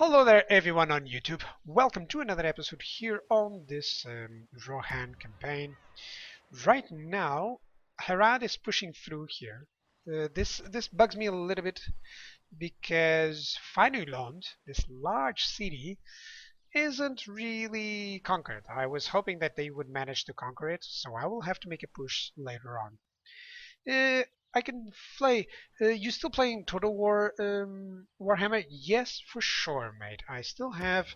Hello there everyone on YouTube. Welcome to another episode here on this Rohan campaign. Right now, Harad is pushing through here. This bugs me a little bit because Fainuland, this large city, isn't really conquered. I was hoping that they would manage to conquer it, so I will have to make a push later on. Uh, I can play. You still playing Total War Warhammer? Yes, for sure, mate. I still have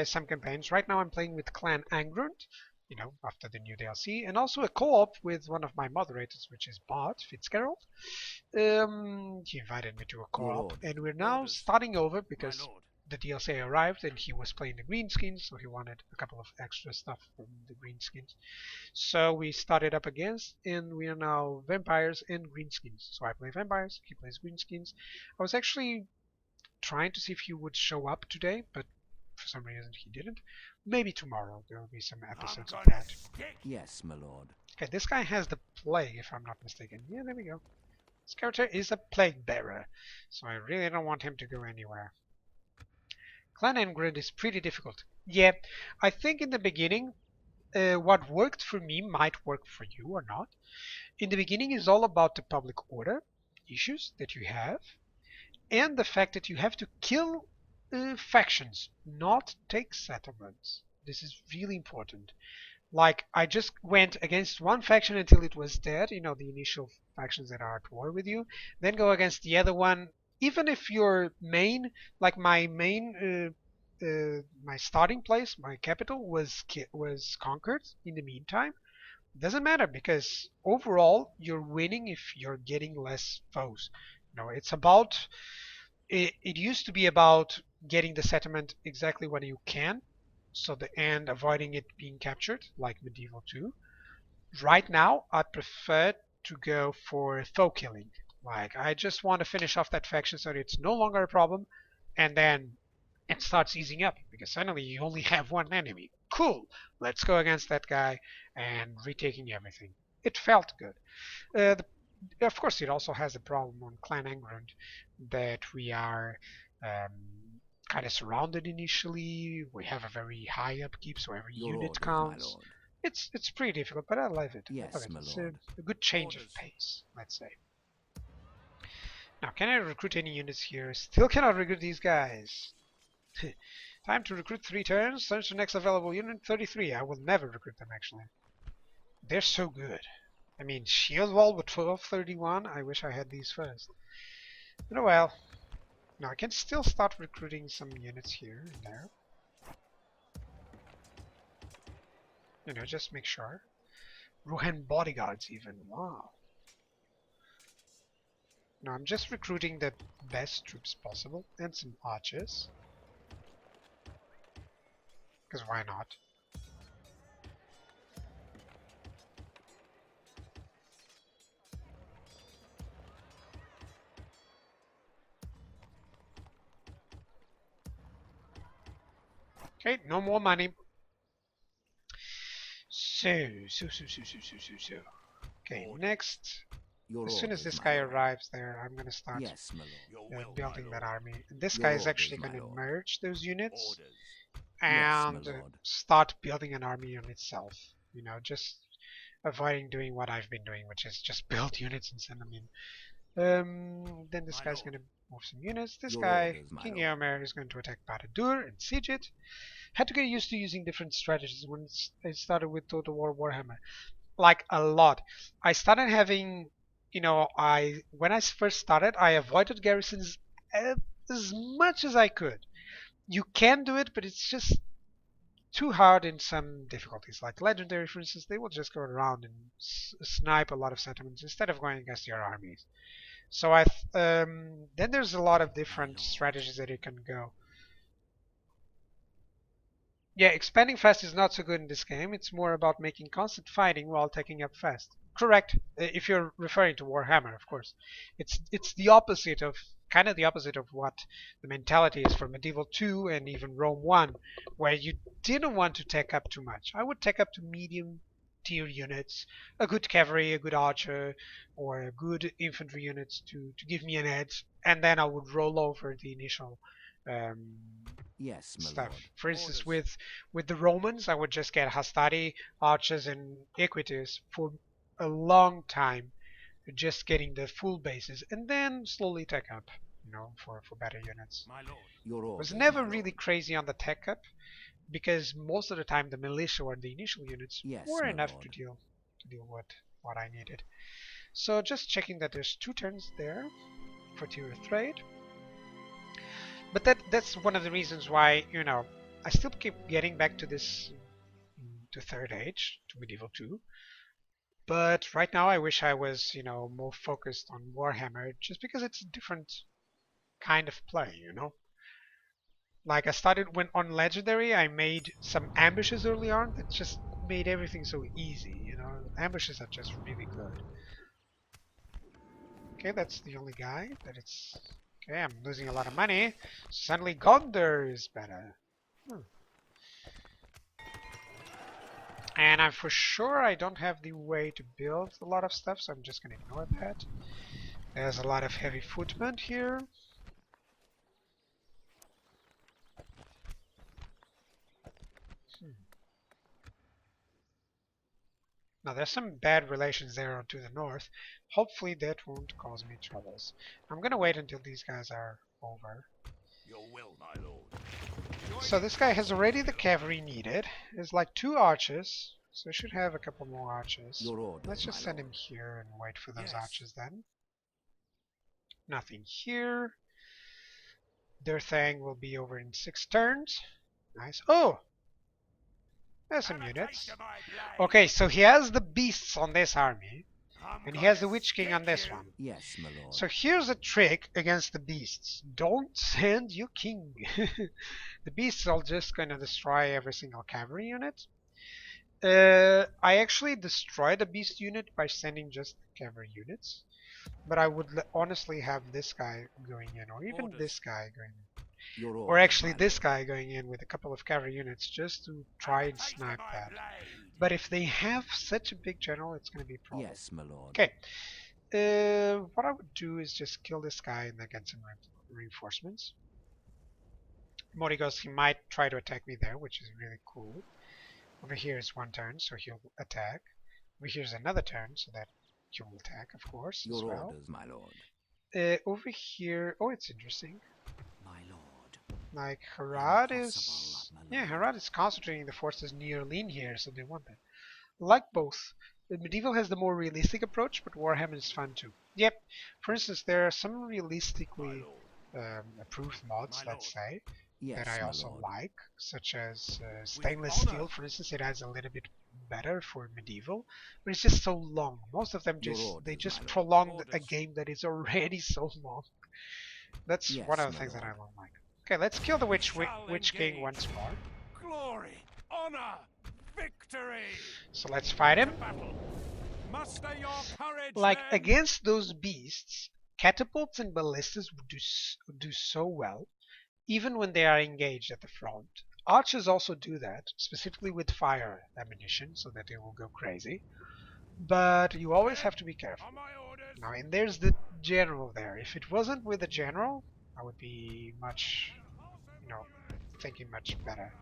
some campaigns. Right now I'm playing with Clan Angrund, after the new DLC, and also a co-op with one of my moderators, which is Bart Fitzgerald. He invited me to a co-op, and we're now starting over because the DLC arrived and he was playing the green skins, so he wanted a couple of extra stuff from the green skins. So we started up against, and we are now vampires and greenskins. So I play vampires, he plays greenskins. I was actually trying to see if he would show up today, but for some reason he didn't. Maybe tomorrow there will be some episodes of that. Yes, my lord. Okay, this guy has the plague, if I'm not mistaken. Yeah, there we go. This character is a plague bearer, so I really don't want him to go anywhere. Clan Engrid is pretty difficult. Yeah, I think in the beginning, what worked for me might work for you or not. In the beginning is all about the public order issues that you have, and the fact that you have to kill factions, not take settlements. This is really important. Like, I just went against one faction until it was dead, the initial factions that are at war with you, then go against the other one, even if your main, like my starting place, my capital was conquered in the meantime. Doesn't matter because overall you're winning if you're getting less foes. It's about it used to be about getting the settlement exactly when you can, and avoiding it being captured, like Medieval 2. Right now, I prefer to go for foe killing. Like, I just want to finish off that faction so that it's no longer a problem, and then it starts easing up because suddenly you only have one enemy. Cool, let's go against that guy and retaking everything. It felt good. Of course, it also has the problem on Clan Engrund that we are kind of surrounded initially. We have a very high upkeep, so every unit counts. It's pretty difficult, but I love it. Yes, my It's lord. a good change of pace, let's say. Now, can I recruit any units here? Still cannot recruit these guys. Time to recruit 3 turns. Search the next available unit, 33. I will never recruit them, actually. They're so good. I mean, shield wall with 1231. I wish I had these first. But oh well. Now I can still start recruiting some units here and there. Just make sure. Rohan bodyguards even. Wow. Now I'm just recruiting the best troops possible and some archers. Because why not? Okay, no more money. So. Okay, next. As soon as this guy arrives there, I'm gonna start building that army. And this guy is actually gonna merge those units and start building an army on itself. Just avoiding doing what I've been doing, which is just build units and send them in. Then this guy's gonna move some units. This guy, King Eomer, is going to attack Baradur and siege it. Had to get used to using different strategies when I started with Total War Warhammer. Like, a lot. I started having, when I first started, I avoided garrisons as much as I could. You can do it, but it's just too hard in some difficulties. Like Legendary, for instance, they will just go around and snipe a lot of settlements instead of going against your armies. So then there's a lot of different strategies that you can go. Yeah, expanding fast is not so good in this game. It's more about making constant fighting while taking up fast. Correct. If you're referring to Warhammer, of course. It's the opposite of kind of the opposite of what the mentality is for Medieval 2 and even Rome 1, where you didn't want to take up too much. I would take up to medium tier units, a good cavalry, a good archer, or a good infantry units to give me an edge, and then I would roll over the initial um, Yes, my stuff. lord. For instance, Orders. with the Romans, I would just get hastati, archers, and equites for a long time, just getting the full bases, and then slowly tech up, for better units. My lord. Your Was orders, never my really lord. crazy on the tech up because most of the time the militia or the initial units Yes, were my enough lord. to deal with what I needed. So just checking that there's 2 turns there for tier trade. But that's one of the reasons why, I still keep getting back to this to third age, to medieval 2. But right now I wish I was, more focused on Warhammer just because it's a different kind of play. Like I started when on legendary, I made some ambushes early on that just made everything so easy. Ambushes are just really good. Okay, that's the only guy that it's okay. I'm losing a lot of money. Suddenly Gondor is better. And I'm for sure I don't have the way to build a lot of stuff, so I'm just gonna ignore that. There's a lot of heavy footmen here. Now there's some bad relations there to the north. Hopefully that won't cause me troubles. I'm gonna wait until these guys are over. Your will, my lord. So this guy has already the cavalry needed. There's like 2 archers, so I should have a couple more archers. Your orders, Let's just my send lord. him here and wait for those Yes. archers then. Nothing here. Their thing will be over in 6 turns. Nice. Oh! There's some units. Okay, so he has the beasts on this army, and he has the Witch King on this one. Yes, my lord. So here's a trick against the beasts. Don't send your king. The beasts are just going to destroy every single cavalry unit. I actually destroyed the beast unit by sending just cavalry units. But I would honestly have this guy going in, or even this guy going in. Your orders, Or actually my this guy going in with a couple of cavalry units just to try and snipe that. But if they have such a big general, it's going to be a lord. problem. Yes, my lord. Okay. What I would do is just kill this guy and then get some reinforcements. Morigos, he might try to attack me there, which is really cool. Over here is 1 turn, so he'll attack. Over here is another turn, so that he will attack, of course, Your as well. orders, my lord. Over here, oh, it's interesting. My lord. Like Harad is, Impossible, my yeah, lord. Harad is concentrating the forces near Lean here, so they want that. Like both. The medieval has the more realistic approach, but Warhammer is fun too. Yep. For instance, there are some realistically approved mods, let's say, Yes, that I my also lord. like, such as stainless steel, for instance. It adds a little bit better for medieval, but it's just so long. Most of them Your they orders, just my lord. prolonged a Orders. game that is already so long. That's Yes, one of the my things that I lord. don't like. Okay, let's kill the Witch Shall King engage. once more. Glory, honor, victory. So let's fight him. To battle. Muster your courage, Like men. against those beasts, catapults and ballistas would do so well, even when they are engaged at the front. Archers also do that, specifically with fire ammunition, so that they will go crazy. But you always have to be careful. On my orders. Now, and there's the general there. If it wasn't with the general, I would be much, thinking much better.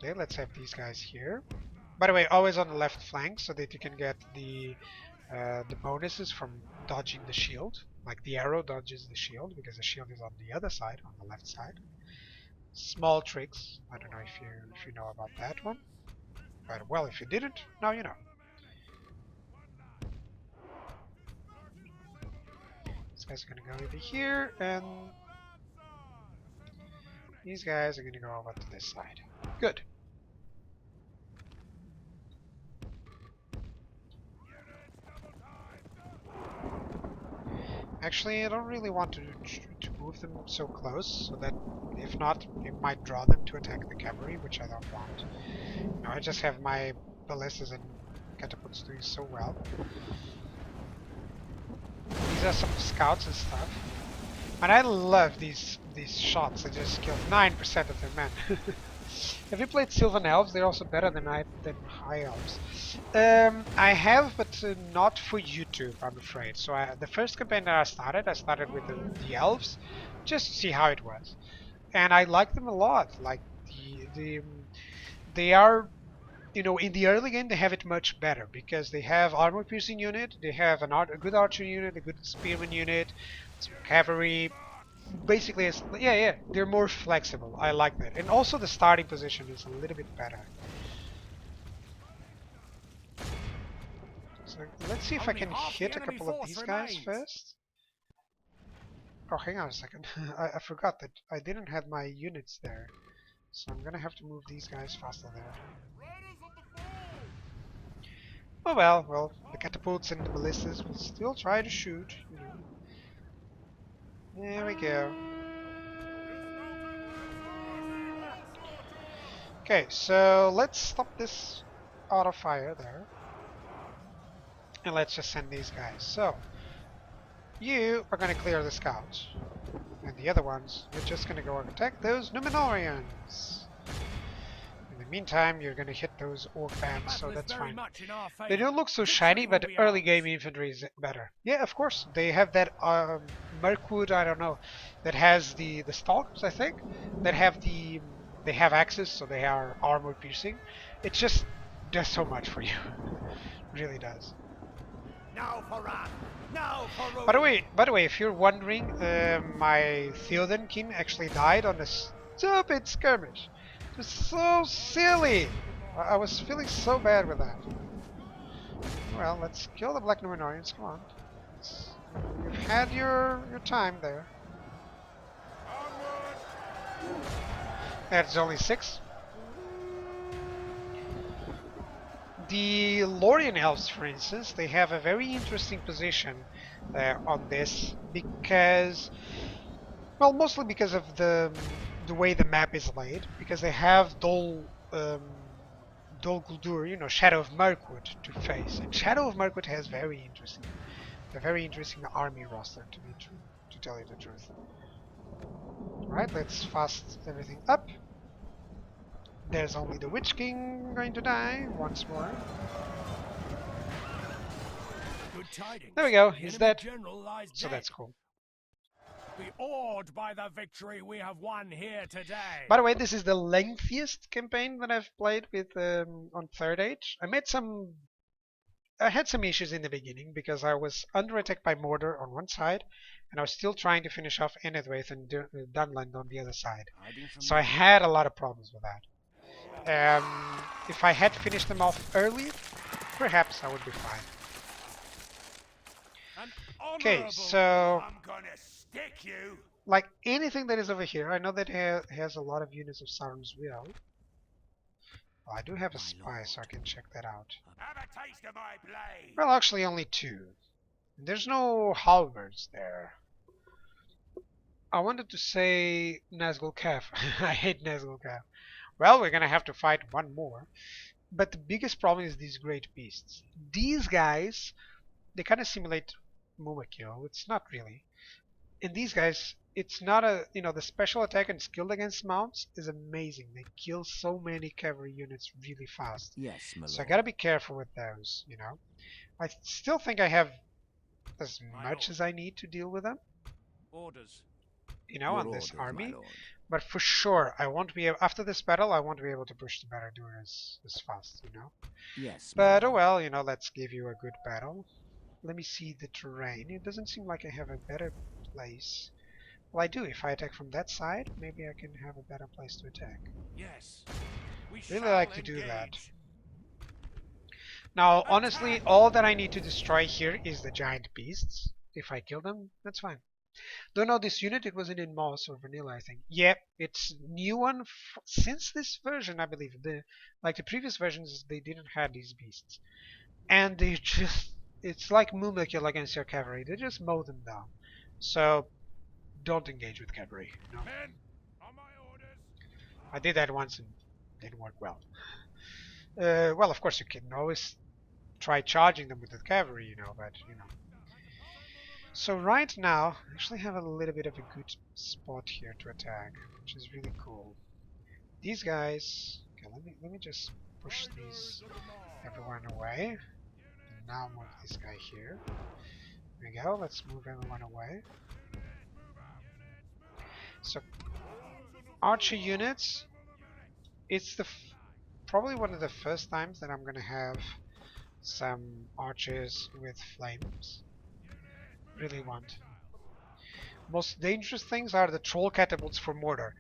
Okay, let's have these guys here. By the way, always on the left flank so that you can get the bonuses from dodging the shield. Like the arrow dodges the shield because the shield is on the other side, on the left side. Small tricks. I don't know if you know about that one. But well, if you didn't, now you know. These guys are gonna go over here, and these guys are gonna go over to this side. Good. Actually, I don't really want to move them so close, so that if not, it might draw them to attack the cavalry, which I don't want. No, I just have my ballistas and catapults doing so well. These are some scouts and stuff. And I love these shots. I just killed 9% of their men. Have you played Sylvan Elves? They're also better than High Elves. I have, but not for YouTube, I'm afraid. So the first campaign that I started with the Elves, just to see how it was, and I like them a lot. Like they are, you know, in the early game they have it much better because they have armor piercing unit, they have a good archer unit, a good spearman unit, some cavalry. Basically, yeah, they're more flexible. I like that, and also the starting position is a little bit better. So let's see if I can hit a couple of these guys first. Oh, hang on a second. I forgot that I didn't have my units there, so I'm gonna have to move these guys faster there. Oh well, the catapults and the ballistas will still try to shoot, you know. There we go. Okay, so let's stop this auto fire there. And let's just send these guys. So, you are going to clear the scouts. And the other ones, you're just going to go and attack those Numenorians. In the meantime, you're going to hit those orc bands, so that's fine. They don't look so shiny, but early game infantry is better. Yeah, of course. They have that Mirkwood, I don't know, that has the stalks, I think, that have they have axes, so they are armor piercing. It just does so much for you. Really does. Now for wrath! Now for By the way, if you're wondering, my Theodenkin actually died on a stupid skirmish. It was so silly. I was feeling so bad with that. Well, let's kill the Black Numenorians. Come on. You've had your time there. That's only 6. The Lorien Elves, for instance, they have a very interesting position on this because, well, mostly because of the way the map is laid. Because they have Dol Guldur, you know, Shadow of Mirkwood to face, and Shadow of Mirkwood has a very interesting army roster to tell you the truth. All right, let's fast everything up. There's only the Witch King going to die once more. Good tidings. There we go, The he's enemy dead. general lies So dead. that's cool. Be awed by the victory we have won here today. By the way, this is the lengthiest campaign that I've played with on Third Age. I had some issues in the beginning because I was under attack by Mordor on one side, and I was still trying to finish off Enedwaith and Dunland on the other side. So I had a lot of problems with that. If I had finished them off early, perhaps I would be fine. Okay, so I'm gonna stick you. like anything that is over here, I know that it has a lot of units of SusaVile. Well, I do have a spy, so I can check that out. Have a taste of my blade. Well, actually only 2. There's no halberds there. I wanted to say Nazgul Calf. I hate Nazgul Calf. Well, we're gonna have to fight one more. But the biggest problem is these great beasts. These guys, they kind of simulate Mumakil. It's not really. And these guys, it's not a, you know, the special attack and skill against mounts is amazing. They kill so many cavalry units really fast. Yes, my lord. So I gotta be careful with those, you know. I still think I have as much as I need to deal with them, Orders. you know, Your on this orders, my army. lord. But for sure, I won't be able, after this battle, I won't be able to push the Barad-dûr as fast, you know. Yes, my But oh lord. well, you know, let's give you a good battle. Let me see the terrain. It doesn't seem like I have a better place. Well, I do. If I attack from that side, maybe I can have a better place to attack. Yes. We Really shall like to do that. engage. Now, honestly, all that I need to destroy here is the giant beasts. If I kill them, that's fine. Don't know this unit. It wasn't in Moss or Vanilla, I think. Yeah, it's new one since this version, I believe. Like the previous versions, they didn't have these beasts, and they just, it's like Mumakil against your cavalry. They just mow them down. So don't engage with cavalry. No. Men, on my orders. I did that once and didn't work well. Well, of course you can always try charging them with the cavalry, you know, but you know. So right now, I actually have a little bit of a good spot here to attack, which is really cool. These guys. Okay, let me just push these everyone away. And now move this guy here. There we go. Let's move everyone away. So archer units. It's probably one of the first times that I'm gonna have some archers with flames. Really want. Most dangerous things are the troll catapults for mortar.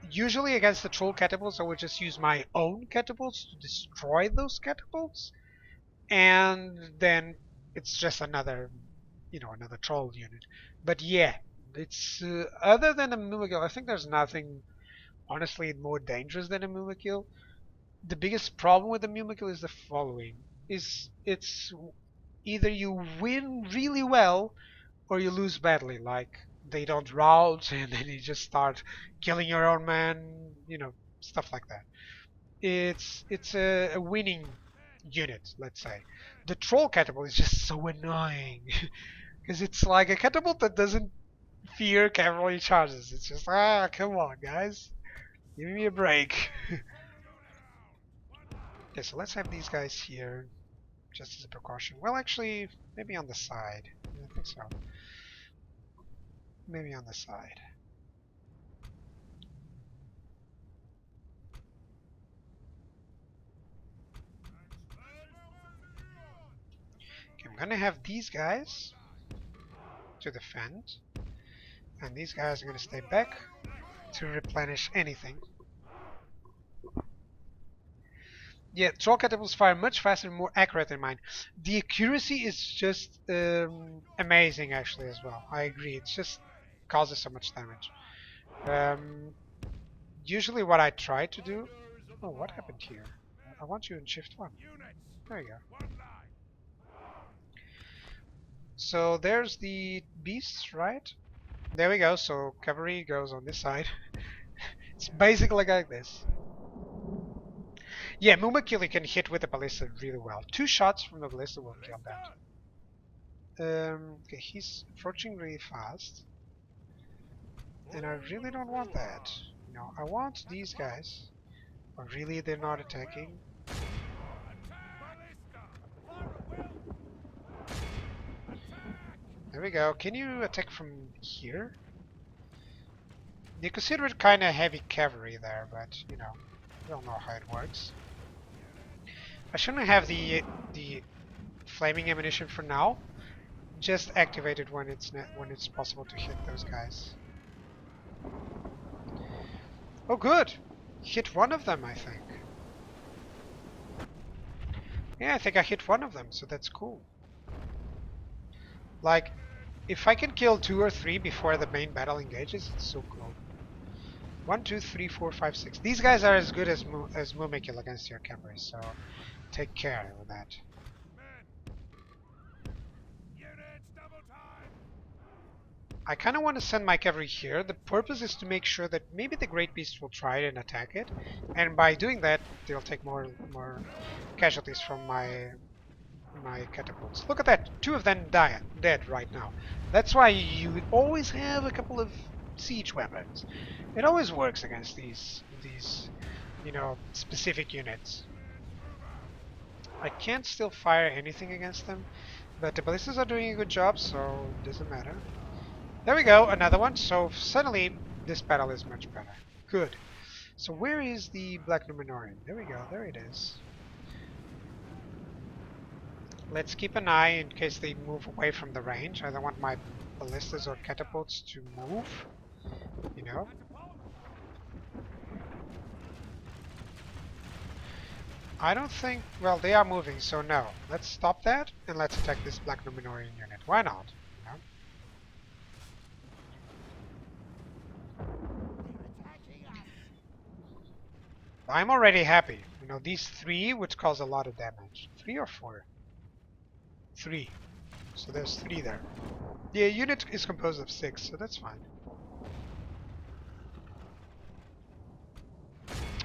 Usually against the troll catapults, I would just use my own catapults to destroy those catapults, and then it's just another, another troll unit. But yeah, it's other than a Mumakil, I think there's nothing honestly more dangerous than a Mumakil. The biggest problem with the Mumakil is the following: it's either you win really well or you lose badly. Like they don't rout, and then you just start killing your own man, stuff like that. It's a winning unit, let's say. The troll catapult is just so annoying because it's like a catapult that doesn't fear cavalry charges. It's just come on guys, give me a break. Okay, so let's have these guys here just as a precaution. Well, actually, maybe on the side. I think so. Maybe on the side. Okay, I'm gonna have these guys to defend, and these guys are gonna stay back to replenish anything. Yeah, troll catapults fire much faster and more accurate than mine. The accuracy is just amazing, actually, as well. I agree. It just causes so much damage. Usually, what I try to do. Oh, what happened here? I want you in shift 1. There you go. So there's the beasts, right? There we go. So cavalry goes on this side. It's basically like this. Yeah, Mumakili can hit with the ballista really well. 2 shots from the ballista will kill that. Okay, he's approaching really fast. And I really don't want that. I want these guys. But really, they're not attacking. There we go. Can you attack from here? You consider it kind of heavy cavalry there, but, you don't know how it works. I shouldn't have the flaming ammunition for now. Just activate it when it's possible to hit those guys. Oh, good! Hit one of them, I think. Yeah, I think I hit one of them, so that's cool. Like, if I can kill 2 or 3 before the main battle engages, it's so cool. 1, 2, 3, 4, 5, 6. These guys are as good as Mumakil against your cavalry, so take care of that. I kind of want to send my cavalry here. The purpose is to make sure that maybe the Great Beast will try and attack it, and by doing that, they'll take more casualties from my catapults. Look at that! 2 of them dead right now. That's why you always have a couple of siege weapons. It always works against these specific units. I can't still fire anything against them, but the ballistas are doing a good job, so it doesn't matter. There we go, another one. So suddenly this battle is much better. Good. So where is the Black Numenorian? There we go, there it is. Let's keep an eye in case they move away from the range. I don't want my ballistas or catapults to move, I don't think... Well, they are moving, so no. Let's stop that, and let's attack this Black Numenorian unit. Why not? I'm already happy. These 3 would cause a lot of damage. 3 or 4? 3. So there's 3 there. The unit is composed of 6, so that's fine.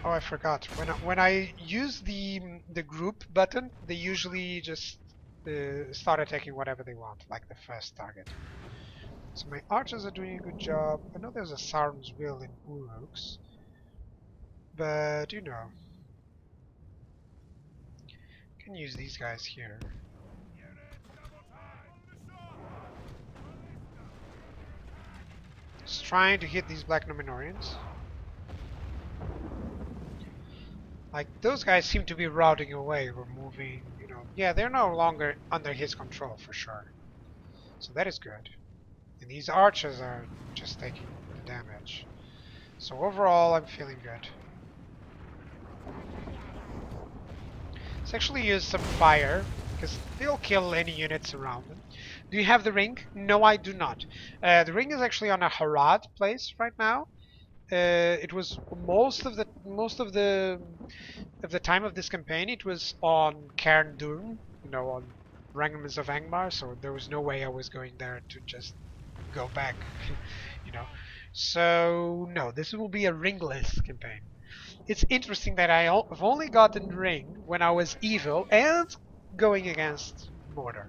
Oh, I forgot. When I use the group button, they usually just start attacking whatever they want, like the first target. So my archers are doing a good job. I know there's a Sauron's Will in Uruks. But you know, can use these guys here. Just trying to hit these black Numenorians. Like, those guys seem to be routing away or moving, you know. Yeah, they're no longer under his control for sure. So that is good. And these archers are just taking the damage. So overall, I'm feeling good. Let's actually use some fire, because they'll kill any units around them. Do you have the ring? No, I do not. The ring is actually on a Harad place right now. It was most of the time of this campaign. It was on Cairn Dûn, you know, on Rangamans of Angmar. So there was no way I was going there to just go back, you know. So no, this will be a ringless campaign. It's interesting that I've only gotten ring when I was evil and going against Mordor.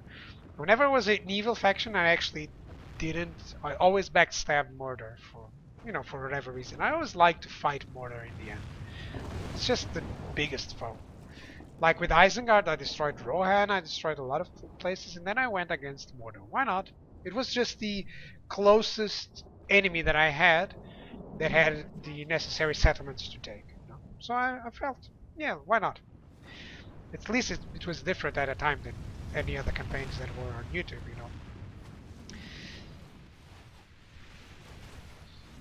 Whenever I was an evil faction, I actually didn't. I always backstabbed Mordor for, you know, for whatever reason. I always like to fight Mordor in the end. It's just the biggest foe. Like with Isengard, I destroyed Rohan, I destroyed a lot of places, and then I went against Mordor. Why not? It was just the closest enemy that I had that had the necessary settlements to take. You know? So I felt, yeah, why not? At least it was different at a time than any other campaigns that were on YouTube, you know.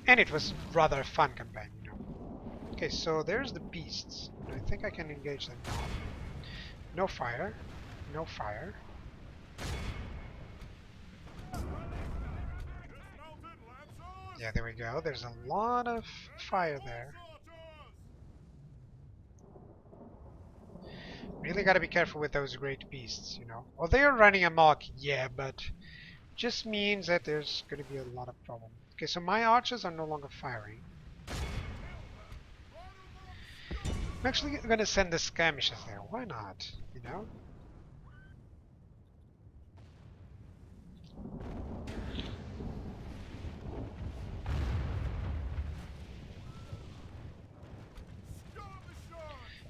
And it was rather a fun campaign, you know. Okay, so there's the beasts. I think I can engage them now. No fire. No fire. Yeah, there we go. There's a lot of fire there. Really gotta be careful with those great beasts, you know. Well, they are running amok, yeah, but just means that there's gonna be a lot of problem. Okay, so my archers are no longer firing. I'm actually gonna send the skirmishers there. Why not? You know?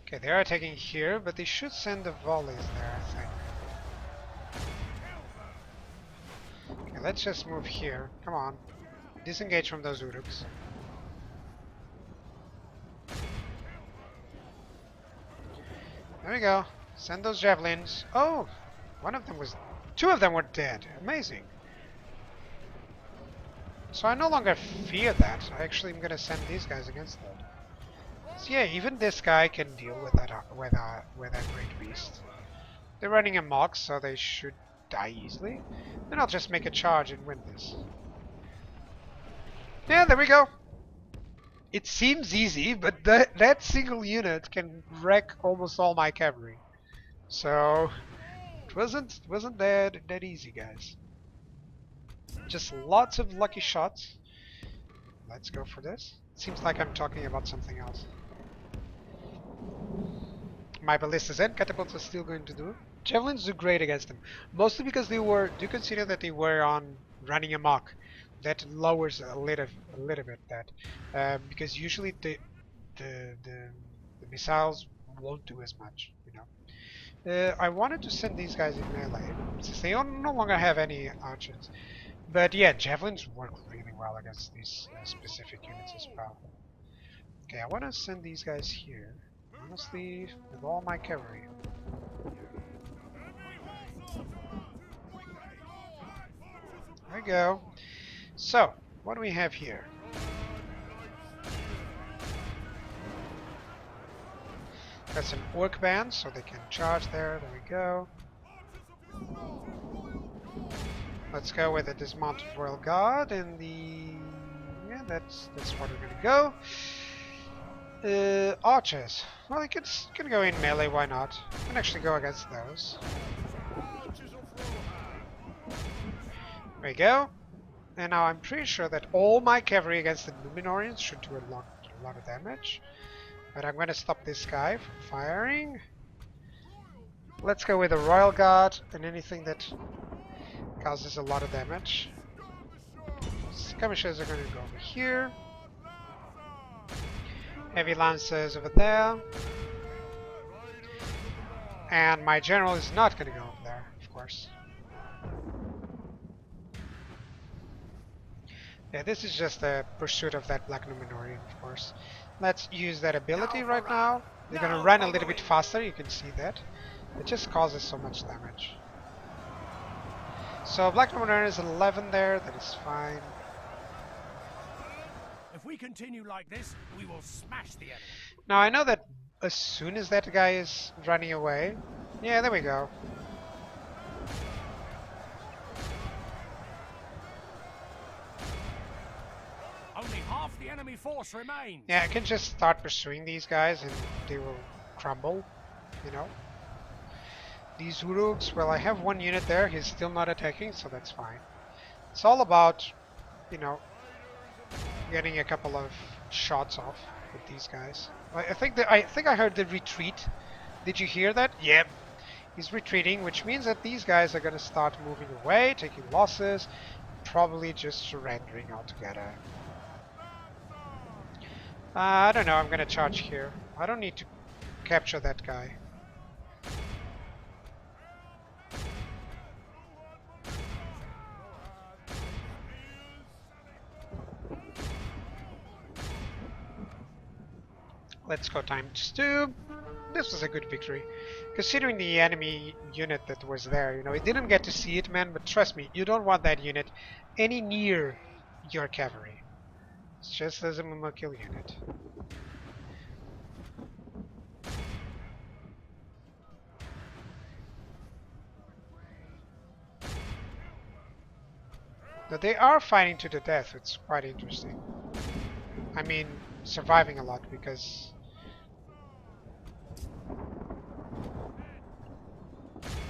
Okay, they are attacking here, but they should send the volleys there, I think. Okay, let's just move here. Come on. Disengage from those Uruks. There we go. Send those javelins. Oh! Two of them were dead. Amazing. So I no longer fear that. I actually am gonna send these guys against that. So yeah, even this guy can deal with that great beast. They're running amok, so they should die easily. Then I'll just make a charge and win this. Yeah, there we go. It seems easy, but that single unit can wreck almost all my cavalry. So it wasn't that easy, guys. Just lots of lucky shots. Let's go for this. Seems like I'm talking about something else. My ballistas and catapults are still going to do. Javelins do great against them, mostly because they were. Do consider that they were on running amok. That lowers a little bit that, because usually the missiles won't do as much, you know. I wanted to send these guys in melee since they no longer have any archers. But yeah, javelins work really well against these specific units as well. Okay, I want to send these guys here. Honestly, with all my cavalry. There we go. So, what do we have here? That's an orc band, so they can charge there. There we go. Let's go with the dismounted royal guard and the... yeah, that's where we're gonna go. Archers. Well, you can go in melee, why not? You can actually go against those. There we go. And now I'm pretty sure that all my cavalry against the Numenorians should do a lot of damage. But I'm gonna stop this guy from firing. Let's go with a royal guard and anything that causes a lot of damage. Skirmishers are gonna go over here. Heavy lancers over there. And my general is not going to go over there, of course. Yeah, this is just a pursuit of that Black Numenorian, of course. Let's use that ability right now. They're going to run a little bit faster, you can see that. It just causes so much damage. So Black Numenorian is 11 there, that is fine. If we continue like this, we will smash the enemy. Now I know that as soon as that guy is running away... Yeah, there we go. Only half the enemy force remains. Yeah, I can just start pursuing these guys and they will crumble, you know. These Uruks, well, I have one unit there, he's still not attacking, so that's fine. It's all about, you know, getting a couple of shots off with these guys. I think I heard the retreat. Did you hear that? Yep. He's retreating, which means that these guys are going to start moving away, taking losses, probably just surrendering altogether. I don't know, I'm going to charge here. I don't need to capture that guy. Let's go ×2. This was a good victory. Considering the enemy unit that was there, you know, it didn't get to see it, man, but trust me, you don't want that unit any near your cavalry. It's just as a kill unit. But they are fighting to the death, it's quite interesting. I mean, surviving a lot because...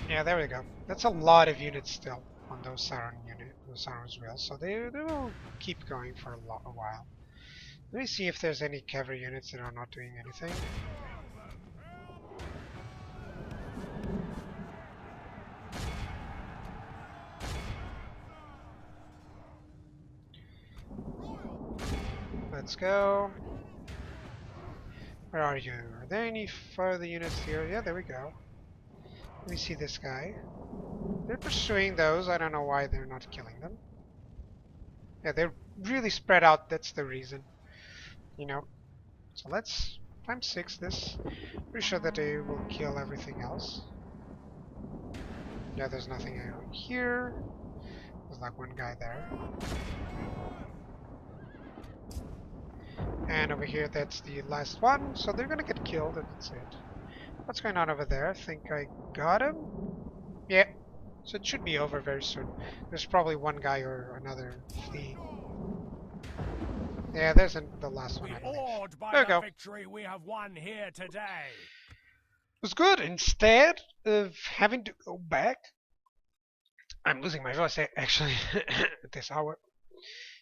Yeah, there we go. That's a lot of units still on those SusaVile, so they will keep going for a while. Let me see if there's any cavalry units that are not doing anything. Let's go. Where are you? Are there any further units here? Yeah, there we go. Let me see this guy. They're pursuing those. I don't know why they're not killing them. Yeah, they're really spread out. That's the reason. You know. So let's ×6 this. Pretty sure that they will kill everything else. Yeah, there's nothing here. There's like one guy there. And over here, that's the last one. So they're gonna get killed, and that's it. What's going on over there? I think I got him. Yeah. So it should be over very soon. There's probably one guy or another fleeing. Yeah, there's the last one. Awed by there we the go. victory we have won here today. It was good. Instead of having to go back, I'm losing my voice actually at this hour.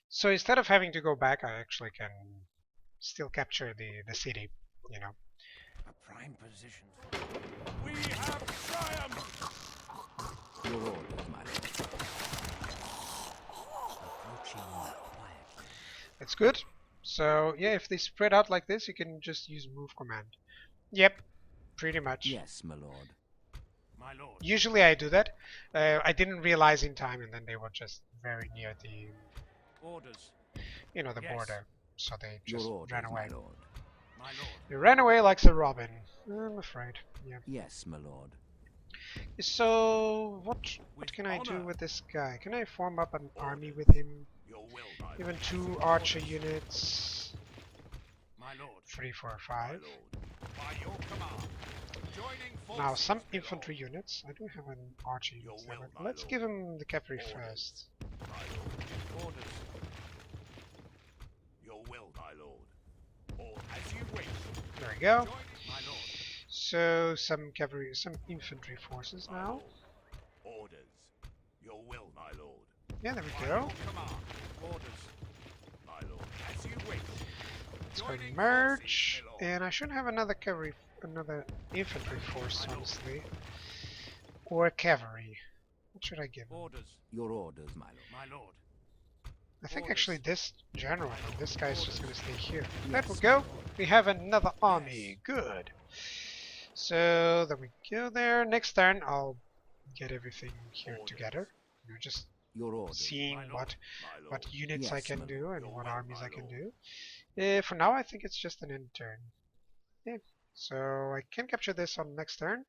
So instead of having to go back, I actually can still capture the city, you know. A prime position. We have triumphed. Your orders, my lord. Approaching quietly. That's good. So yeah, if they spread out like this, you can just use move command. Yep, pretty much. Yes, my lord. My lord. Usually I do that. I didn't realize in time, and then they were just very near the, Orders. you know, the Yes. border. So they Your just orders, ran away. my lord. My lord. They ran away like a robin. I'm afraid. Yeah. Yes, my lord. So what With can I do honor. with this guy? Can I form up an army with him? Your will, my Even lord. 2 archer units. My lord. 3, 4, My 5. lord. By your command. Joining forces. Now some my infantry lord. units. I do have an archer Your unit there, will, but my let's lord. give him the cavalry Orders. first. My lord. Orders. Your will, my lord. Or as you wish. There we go. Joining, my lord. So some cavalry, some infantry forces My now. lord. Orders. Your will, my lord. Yeah, there we By go. your command. Orders. My lord. As you wish. Let's go Joining merge, forces, my lord. and I should have another infantry force, honestly, or cavalry. What should I give? Orders. Your orders, my lord. My lord. I think Orders. actually this general, this guy's just gonna stay here. There we Yes. go. We have another army. Good. So then we go there. Next turn, I'll get everything here Orders. together. You know, just Your orders. seeing My lord, my lord. what units I Yes, can my do and Your what will, armies my I can lord. do. For now, I think it's just an end turn. Yeah. So I can capture this on next turn.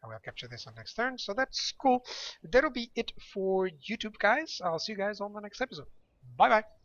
I will capture this on next turn. So that's cool. That'll be it for YouTube, guys. I'll see you guys on the next episode. Bye bye.